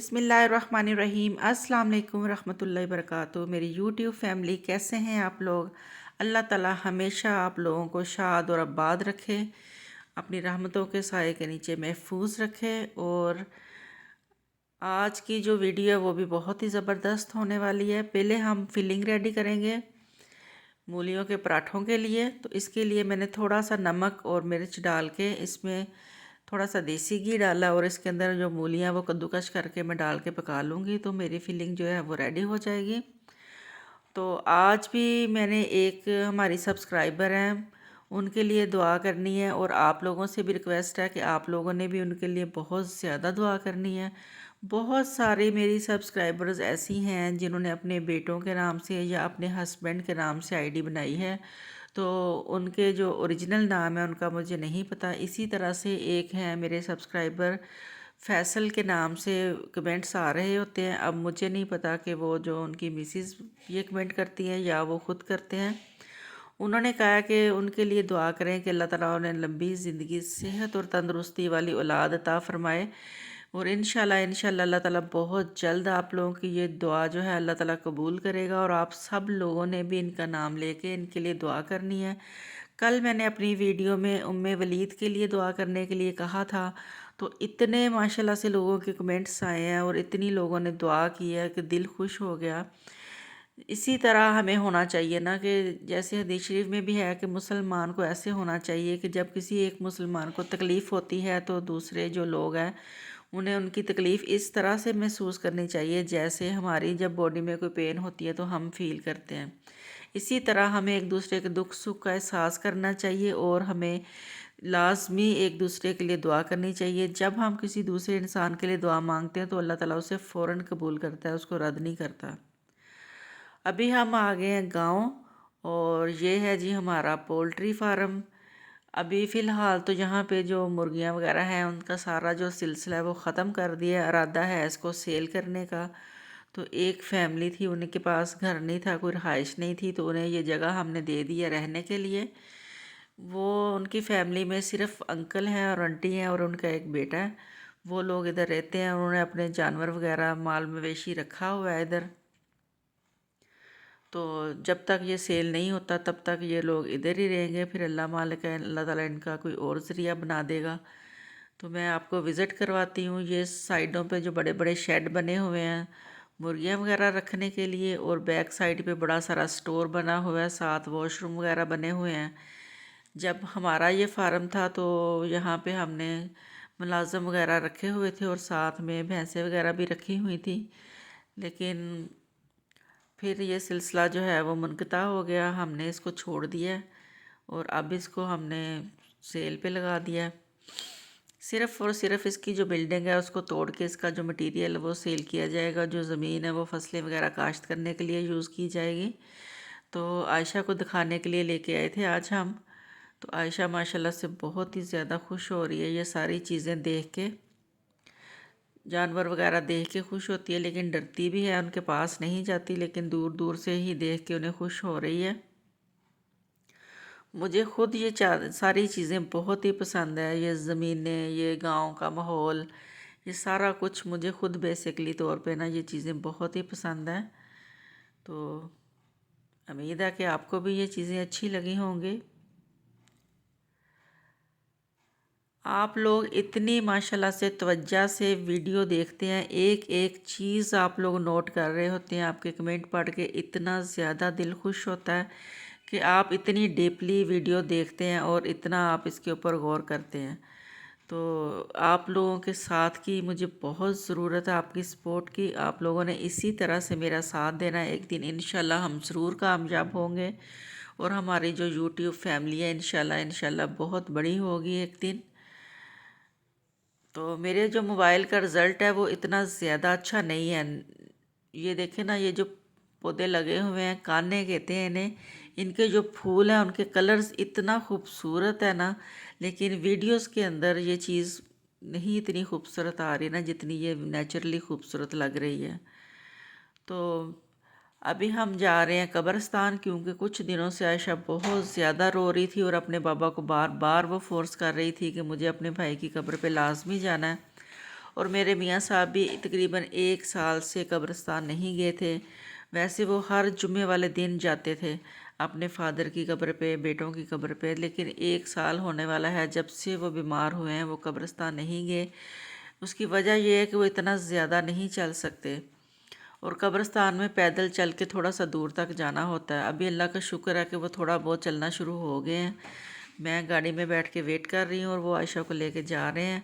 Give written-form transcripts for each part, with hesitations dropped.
बिस्मिल्लाहिर्रहमानिर्रहीम अस्सलाम वालेकुम रहमतुल्लाहि वबरकातुहू। मेरी यूट्यूब फैमिली कैसे हैं आप लोग। अल्लाह ताला हमेशा आप लोगों को शाद और आबाद रखे, अपनी रहमतों के साए के नीचे महफूज रखे। और आज की जो वीडियो है वो भी बहुत ही ज़बरदस्त होने वाली है। पहले हम फिलिंग रेडी करेंगे मूलियों के पराठों के लिए। तो इसके लिए मैंने थोड़ा सा नमक और मिर्च डाल के इसमें थोड़ा सा देसी घी डाला और इसके अंदर जो मूलियाँ वो कद्दूकश करके मैं डाल के पका लूँगी, तो मेरी फिलिंग जो है वो रेडी हो जाएगी। तो आज भी मैंने एक हमारी सब्सक्राइबर हैं उनके लिए दुआ करनी है, और आप लोगों से भी रिक्वेस्ट है कि आप लोगों ने भी उनके लिए बहुत ज़्यादा दुआ करनी है। बहुत सारी मेरी सब्सक्राइबर्स ऐसी हैं जिन्होंने अपने बेटों के नाम से या अपने हस्बैंड के नाम से आईडी बनाई है, तो उनके जो ओरिजिनल नाम है उनका मुझे नहीं पता। इसी तरह से एक है मेरे सब्सक्राइबर फैसल के नाम से कमेंट्स आ रहे होते हैं। अब मुझे नहीं पता कि वो जो उनकी मिसिस ये कमेंट करती हैं या वो ख़ुद करते हैं। उन्होंने कहा कि उनके लिए दुआ करें कि अल्लाह ताला उन्हें लंबी ज़िंदगी, सेहत और तंदरुस्ती वाली औलाद अता फ़रमाए। और इंशाल्लाह अल्लाह ताला बहुत जल्द आप लोगों की ये दुआ जो है अल्लाह ताला कबूल करेगा। और आप सब लोगों ने भी इनका नाम लेके इनके लिए दुआ करनी है। कल मैंने अपनी वीडियो में उम्मे वलीद के लिए दुआ करने के लिए कहा था, तो इतने माशाल्लाह से लोगों के कमेंट्स आए हैं और इतनी लोगों ने दुआ की है कि दिल खुश हो गया। इसी तरह हमें होना चाहिए ना, कि जैसे हदीस शरीफ में भी है कि मुसलमान को ऐसे होना चाहिए कि जब किसी एक मुसलमान को तकलीफ़ होती है तो दूसरे जो लोग हैं उन्हें उनकी तकलीफ़ इस तरह से महसूस करनी चाहिए जैसे हमारी जब बॉडी में कोई पेन होती है तो हम फील करते हैं। इसी तरह हमें एक दूसरे के दुख सुख का एहसास करना चाहिए और हमें लाजमी एक दूसरे के लिए दुआ करनी चाहिए। जब हम किसी दूसरे इंसान के लिए दुआ मांगते हैं तो अल्लाह ताला उसे फ़ौरन कबूल करता है, उसको रद्द नहीं करता। अभी हम आ गए हैं गांव और ये है जी हमारा पोल्ट्री फार्म। अभी फ़िलहाल तो यहाँ पे जो मुर्गियाँ वगैरह हैं उनका सारा जो सिलसिला है वो ख़त्म कर दिया। इरादा है इसको सेल करने का। तो एक फैमिली थी, उनके पास घर नहीं था, कोई रहाइश नहीं थी, तो उन्हें ये जगह हमने दे दी है रहने के लिए। वो उनकी फैमिली में सिर्फ अंकल हैं और आंटी हैं और उनका एक बेटा है। वो लोग इधर रहते हैं। उन्होंने अपने जानवर वगैरह माल मवेशी रखा हुआ है इधर। तो जब तक ये सेल नहीं होता तब तक ये लोग इधर ही रहेंगे। फिर अल्लाह मालिक है, अल्लाह ताला इनका कोई और ज़रिया बना देगा। तो मैं आपको विज़िट करवाती हूँ। ये साइडों पे जो बड़े बड़े शेड बने हुए हैं मुर्गियाँ वगैरह रखने के लिए, और बैक साइड पे बड़ा सारा स्टोर बना हुआ है, साथ वॉशरूम वगैरह बने हुए हैं। जब हमारा ये फार्म था तो यहाँ पे हमने मुलाज़म वगैरह रखे हुए थे और साथ में भैंसें वगैरह भी रखी हुई थी। लेकिन फिर ये सिलसिला जो है वो मुनक़ता हो गया, हमने इसको छोड़ दिया और अब इसको हमने सेल पे लगा दिया। सिर्फ़ और सिर्फ इसकी जो बिल्डिंग है उसको तोड़ के इसका जो मटेरियल है वो सेल किया जाएगा। जो ज़मीन है वो फसलें वगैरह काश्त करने के लिए यूज़ की जाएगी। तो आयशा को दिखाने के लिए लेके आए थे आज हम। तो आयशा माशाल्लाह से बहुत ही ज़्यादा खुश हो रही है ये सारी चीज़ें देख के। जानवर वगैरह देख के खुश होती है, लेकिन डरती भी है, उनके पास नहीं जाती, लेकिन दूर दूर से ही देख के उन्हें खुश हो रही है। मुझे ख़ुद ये सारी चीज़ें बहुत ही पसंद है। ये ज़मीनें, ये गांव का माहौल, ये सारा कुछ मुझे ख़ुद बेसिकली तौर पे ना ये चीज़ें बहुत ही पसंद हैं। तो उम्मीद है कि आपको भी ये चीज़ें अच्छी लगी होंगी। आप लोग इतनी माशाल्लाह से तवज्जो से वीडियो देखते हैं, एक एक चीज़ आप लोग नोट कर रहे होते हैं। आपके कमेंट पढ़ के इतना ज़्यादा दिल खुश होता है कि आप इतनी डीपली वीडियो देखते हैं और इतना आप इसके ऊपर गौर करते हैं। तो आप लोगों के साथ की मुझे बहुत ज़रूरत है, आपकी सपोर्ट की। आप लोगों ने इसी तरह से मेरा साथ देना है। एक दिन इंशाल्लाह हम ज़रूर कामयाब होंगे और हमारी जो यूट्यूब फैमिली है इंशाल्लाह बहुत बड़ी होगी एक दिन। तो मेरे जो मोबाइल का रिज़ल्ट है वो इतना ज़्यादा अच्छा नहीं है। ये देखें ना, ये जो पौधे लगे हुए हैं, काने कहते हैं इन्हें। इनके जो फूल हैं उनके कलर्स इतना खूबसूरत है ना, लेकिन वीडियोस के अंदर ये चीज़ नहीं इतनी खूबसूरत आ रही ना जितनी ये नेचुरली खूबसूरत लग रही है। तो अभी हम जा रहे हैं कब्रिस्तान, क्योंकि कुछ दिनों से आयशा बहुत ज़्यादा रो रही थी और अपने बाबा को बार बार वो फोर्स कर रही थी कि मुझे अपने भाई की कब्र पे लाजमी जाना है। और मेरे मियाँ साहब भी तकरीबन 1 साल से कब्रिस्तान नहीं गए थे। वैसे वो हर जुम्मे वाले दिन जाते थे अपने फादर की कब्र पे, बेटों की कब्र पे, लेकिन 1 साल होने वाला है जब से वो बीमार हुए हैं, वो कब्रिस्तान नहीं गए। उसकी वजह ये है कि वो इतना ज़्यादा नहीं चल सकते और कब्रिस्तान में पैदल चल के थोड़ा सा दूर तक जाना होता है। अभी अल्लाह का शुक्र है कि वो थोड़ा बहुत चलना शुरू हो गए हैं। मैं गाड़ी में बैठ के वेट कर रही हूँ और वो आयशा को लेके जा रहे हैं।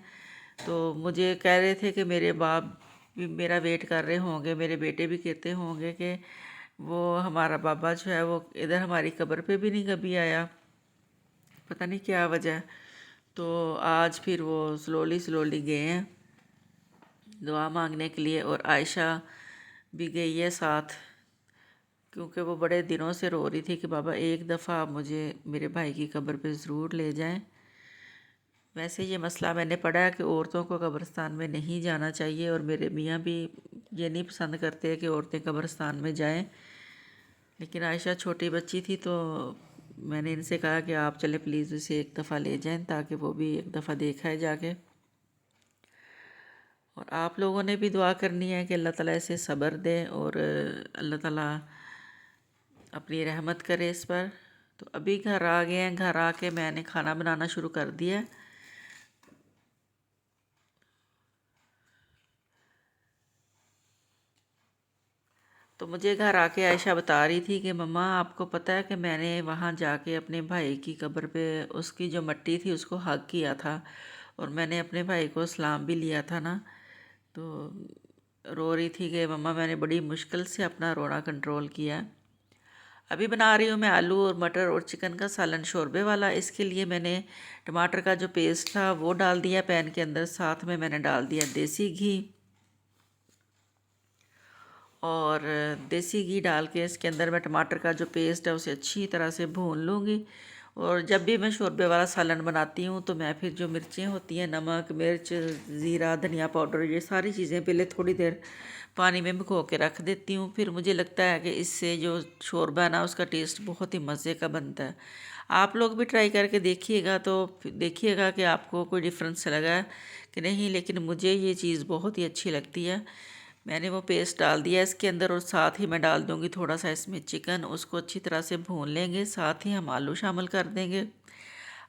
तो मुझे कह रहे थे कि मेरे बाप भी मेरा वेट कर रहे होंगे, मेरे बेटे भी कहते होंगे कि वो हमारा बाबा जो है वो इधर हमारी कब्र पे भी नहीं कभी आया, पता नहीं क्या वजह है। तो आज फिर वो स्लोली स्लोली गए हैं दुआ मांगने के लिए और आयशा भी गई है साथ, क्योंकि वो बड़े दिनों से रो रही थी कि बाबा एक दफ़ा आप मुझे मेरे भाई की कब्र पे ज़रूर ले जाएं। वैसे ये मसला मैंने पढ़ा है कि औरतों को कब्रिस्तान में नहीं जाना चाहिए और मेरे मियाँ भी ये नहीं पसंद करते कि औरतें कब्रिस्तान में जाएं। लेकिन आयशा छोटी बच्ची थी तो मैंने इनसे कहा कि आप चले प्लीज़ उसे एक दफ़ा ले जाएं ताकि वो भी एक दफ़ा देखा है जाके। और आप लोगों ने भी दुआ करनी है कि अल्लाह ताला इसे सब्र दे और अल्लाह ताला अपनी रहमत करे इस पर। तो अभी घर आ गए हैं, घर आके मैंने खाना बनाना शुरू कर दिया है। तो मुझे घर आके आयशा बता रही थी कि मम्मा आपको पता है कि मैंने वहाँ जाके अपने भाई की कब्र पे उसकी जो मट्टी थी उसको हग किया था और मैंने अपने भाई को सलाम भी लिया था ना। तो रो रही थी कि मम्मा मैंने बड़ी मुश्किल से अपना रोना कंट्रोल किया। अभी बना रही हूँ मैं आलू और मटर और चिकन का सालन शोरबे वाला। इसके लिए मैंने टमाटर का जो पेस्ट था वो डाल दिया पैन के अंदर, साथ में मैंने डाल दिया देसी घी और देसी घी डाल के इसके अंदर मैं टमाटर का जो पेस्ट है उसे अच्छी तरह से भून लूँगी। और जब भी मैं शोरबे वाला सालन बनाती हूँ तो मैं फिर जो मिर्चें होती हैं, नमक मिर्च ज़ीरा धनिया पाउडर, ये सारी चीज़ें पहले थोड़ी देर पानी में भिगो के रख देती हूँ। फिर मुझे लगता है कि इससे जो शोरबा है ना उसका टेस्ट बहुत ही मज़े का बनता है। आप लोग भी ट्राई करके देखिएगा तो देखिएगा कि आपको कोई डिफरेंस लगा कि नहीं, लेकिन मुझे ये चीज़ बहुत ही अच्छी लगती है। मैंने वो पेस्ट डाल दिया इसके अंदर और साथ ही मैं डाल दूँगी थोड़ा सा इसमें चिकन, उसको अच्छी तरह से भून लेंगे। साथ ही हम आलू शामिल कर देंगे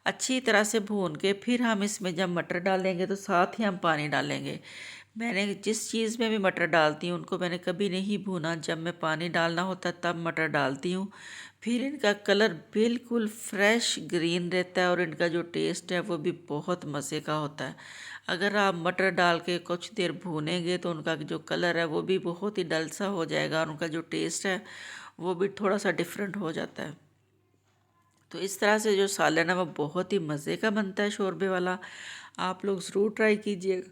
अच्छी तरह से भून के। फिर हम इसमें जब मटर डालेंगे तो साथ ही हम पानी डालेंगे। मैंने जिस चीज़ में भी मटर डालती हूँ उनको मैंने कभी नहीं भूना, जब मैं पानी डालना होता है तब मटर डालती हूँ। फिर इनका कलर बिल्कुल फ्रेश ग्रीन रहता है और इनका जो टेस्ट है वो भी बहुत मज़े का होता है। अगर आप मटर डाल के कुछ देर भूनेंगे तो उनका जो कलर है वो भी बहुत ही डल सा हो जाएगा और उनका जो टेस्ट है वो भी थोड़ा सा डिफरेंट हो जाता है। तो इस तरह से जो सालन है वो बहुत ही मज़े का बनता है शोरबे वाला। आप लोग ज़रूर ट्राई कीजिए।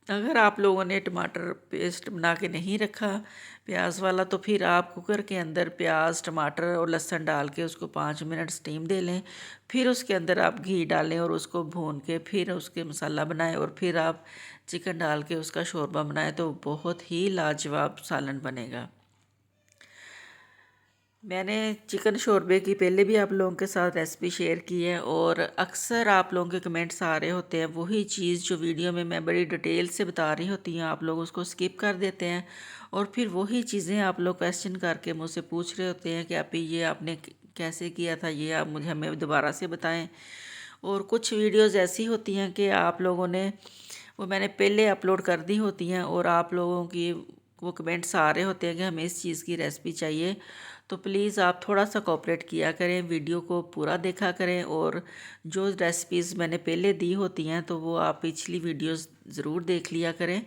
अगर आप लोगों ने टमाटर पेस्ट बना के नहीं रखा प्याज वाला तो फिर आप कुकर के अंदर प्याज टमाटर और लहसुन डाल के उसको 5 मिनट स्टीम दे लें। फिर उसके अंदर आप घी डालें और उसको भून के फिर उसके मसाला बनाएं और फिर आप चिकन डाल के उसका शोरबा बनाएं तो बहुत ही लाजवाब सालन बनेगा। मैंने चिकन शोरबे की पहले भी आप लोगों के साथ रेसिपी शेयर की है और अक्सर आप लोगों के कमेंट्स आ रहे होते हैं वही चीज़ जो वीडियो में मैं बड़ी डिटेल से बता रही होती हैं, आप लोग उसको स्किप कर देते हैं और फिर वही चीज़ें आप लोग क्वेश्चन करके मुझसे पूछ रहे होते हैं कि आप ये आपने कैसे किया था, ये आप मुझे हमें दोबारा से बताएं। और कुछ वीडियोज़ ऐसी होती हैं कि आप लोगों ने वो मैंने पहले अपलोड कर दी होती हैं और आप लोगों की वो कमेंट्स आ रहे होते हैं कि हमें इस चीज़ की रेसिपी चाहिए। तो प्लीज़ आप थोड़ा सा कोऑपरेट किया करें, वीडियो को पूरा देखा करें और जो रेसिपीज़ मैंने पहले दी होती हैं तो वो आप पिछली वीडियोस ज़रूर देख लिया करें।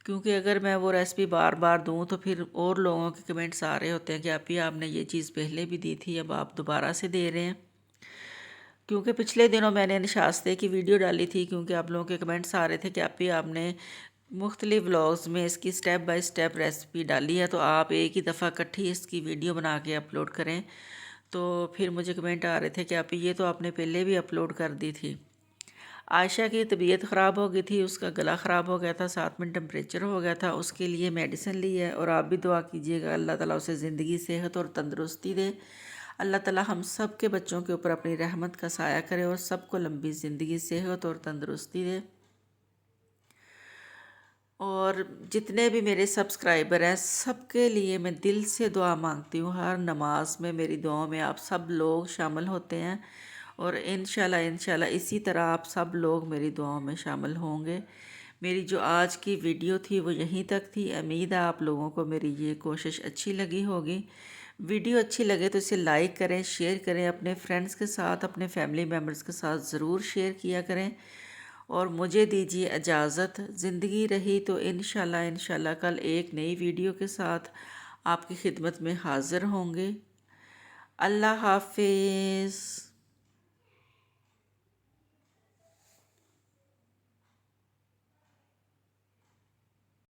क्योंकि अगर मैं वो रेसिपी बार बार दूँ तो फिर और लोगों के कमेंट्स आ रहे होते हैं कि आप ही आपने ये चीज़ पहले भी दी थी, अब आप दोबारा से दे रहे हैं। क्योंकि पिछले दिनों मैंने निशास्ते की वीडियो डाली थी, क्योंकि आप लोगों के कमेंट्स आ रहे थे कि आप ही आपने मुख्तलिफ व्लॉग्स में इसकी स्टेप बाय स्टेप रेसिपी डाली है तो आप एक ही दफ़ा इकट्ठी इसकी वीडियो बना के अपलोड करें। तो फिर मुझे कमेंट आ रहे थे कि आप ये तो आपने पहले भी अपलोड कर दी थी। आयशा की तबीयत ख़राब हो गई थी, उसका गला ख़राब हो गया था, 7 में टेम्परेचर हो गया था, उसके लिए मेडिसिन ली है और आप भी दुआ कीजिएगा अल्लाह ताला उसे ज़िंदगी सेहत और तंदुरुस्ती दे। अल्लाह ताला हम सब के बच्चों के ऊपर अपनी रहमत का साया करे और सबको लंबी ज़िंदगी सेहत और तंदुरुस्ती दे। और जितने भी मेरे सब्सक्राइबर हैं सबके लिए मैं दिल से दुआ मांगती हूँ। हर नमाज में मेरी दुआओं में आप सब लोग शामिल होते हैं और इंशाल्लाह इंशाल्लाह इसी तरह आप सब लोग मेरी दुआओं में शामिल होंगे। मेरी जो आज की वीडियो थी वो यहीं तक थी। उम्मीद है आप लोगों को मेरी ये कोशिश अच्छी लगी होगी। वीडियो अच्छी लगे तो इसे लाइक करें, शेयर करें, अपने फ्रेंड्स के साथ, अपने फैमिली मेम्बर्स के साथ ज़रूर शेयर किया करें। और मुझे दीजिए इजाज़त। ज़िंदगी रही तो इंशाल्लाह इंशाल्लाह कल एक नई वीडियो के साथ आपकी खिदमत में हाज़िर होंगे। अल्लाह हाफिज़।